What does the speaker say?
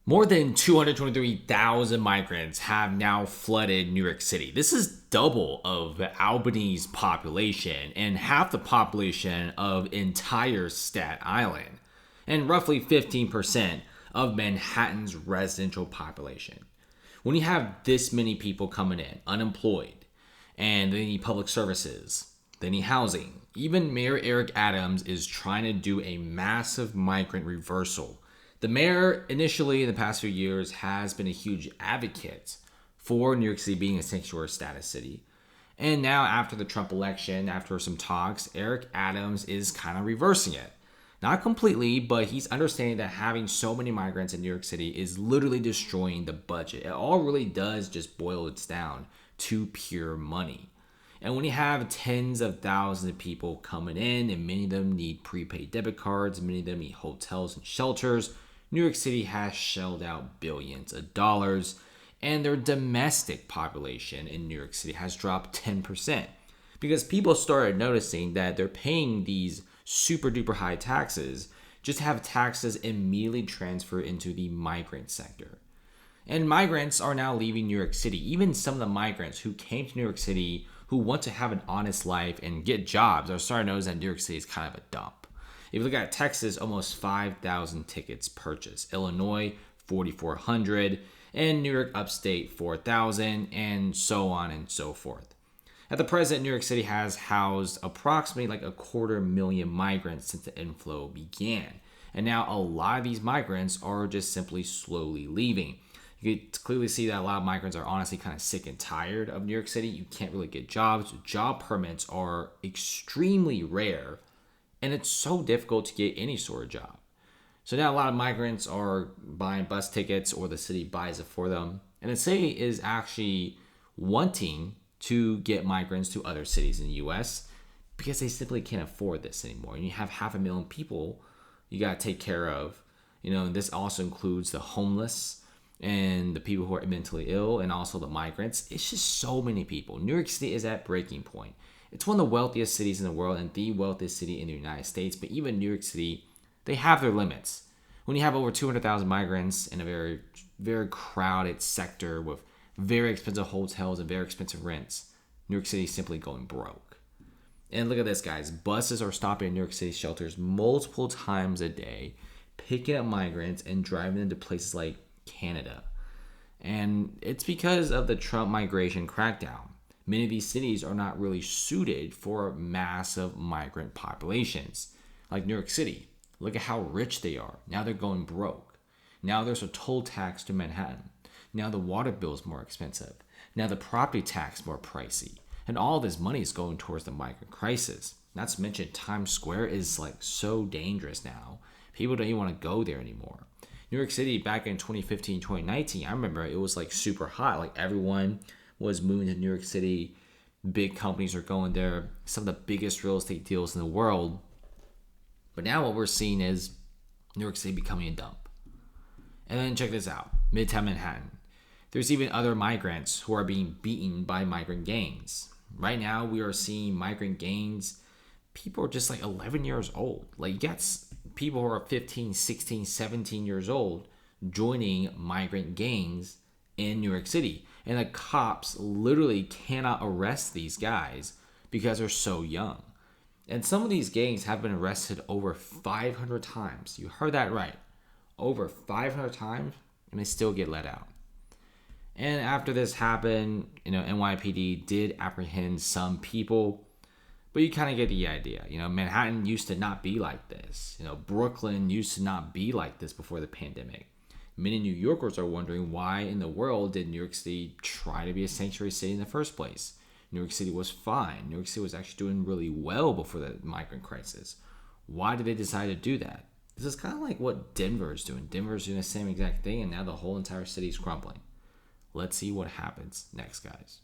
More than 223,000 migrants have now flooded New York City. This is double of Albany's population and half the population of entire Staten Island, and roughly 15% of Manhattan's residential population. When you have this many people coming in, unemployed, and they need public services, they need housing, even Mayor Eric Adams is trying to do a massive migrant reversal. The mayor, initially in the past few years, has been a huge advocate for New York City being a sanctuary status city. And now, after the Trump election, after some talks, Eric Adams is kind of reversing it. Not completely, but he's understanding that having so many migrants in New York City is literally destroying the budget. It all really does just boil it down to pure money. And when you have tens of thousands of people coming in, and many of them need prepaid debit cards, many of them need hotels and shelters, New York City has shelled out billions of dollars, and their domestic population in New York City has dropped 10% because people started noticing that they're paying these super duper high taxes just to have taxes immediately transfer into the migrant sector. And migrants are now leaving New York City. Even some of the migrants who came to New York City who want to have an honest life and get jobs are starting to notice that New York City is kind of a dump. If you look at Texas, almost 5,000 tickets purchased. Illinois, 4,400. And New York upstate, 4,000. And so on and so forth. At the present, New York City has housed approximately like 250,000 migrants since the inflow began. And now a lot of these migrants are just simply slowly leaving. You can clearly see that a lot of migrants are honestly kind of sick and tired of New York City. You can't really get jobs. Job permits are extremely rare. And it's so difficult to get any sort of job. So now a lot of migrants are buying bus tickets or the city buys it for them. And the city is actually wanting to get migrants to other cities in the US because they simply can't afford this anymore. And you have 500,000 people you got to take care of. And this also includes the homeless and the people who are mentally ill and also the migrants. It's just so many people. New York City is at breaking point. It's one of the wealthiest cities in the world and the wealthiest city in the United States. But even New York City, they have their limits. When you have over 200,000 migrants in a very, very crowded sector with very expensive hotels and very expensive rents, New York City is simply going broke. And look at this, guys. Buses are stopping in New York City shelters multiple times a day, picking up migrants and driving them to places like Canada. And it's because of the Trump migration crackdown. Many of these cities are not really suited for massive migrant populations. Like New York City, look at how rich they are. Now they're going broke. Now there's a toll tax to Manhattan. Now the water bill is more expensive. Now the property tax more pricey. And all this money is going towards the migrant crisis. Not to mention Times Square is like so dangerous now. People don't even want to go there anymore. New York City back in 2015, 2019, I remember it was like super hot. Like everyone was moving to New York City. Big companies are going there. Some of the biggest real estate deals in the world. But now what we're seeing is New York City becoming a dump. And then check this out. Midtown Manhattan. There's even other migrants who are being beaten by migrant gangs. Right now we are seeing migrant gangs. People are just like 11 years old. Like you got people who are 15, 16, 17 years old joining migrant gangs in New York City. And the cops literally cannot arrest these guys because they're so young. And some of these gangs have been arrested over 500 times. You heard that right. Over 500 times, and they still get let out. And after this happened, NYPD did apprehend some people, but you kind of get the idea. Manhattan used to not be like this. Brooklyn used to not be like this before the pandemic. Many New Yorkers are wondering why in the world did New York City try to be a sanctuary city in the first place? New York City was fine. New York City was actually doing really well before the migrant crisis. Why did they decide to do that? This is kind of like what Denver is doing. Denver is doing the same exact thing, and now the whole entire city is crumbling. Let's see what happens next, guys.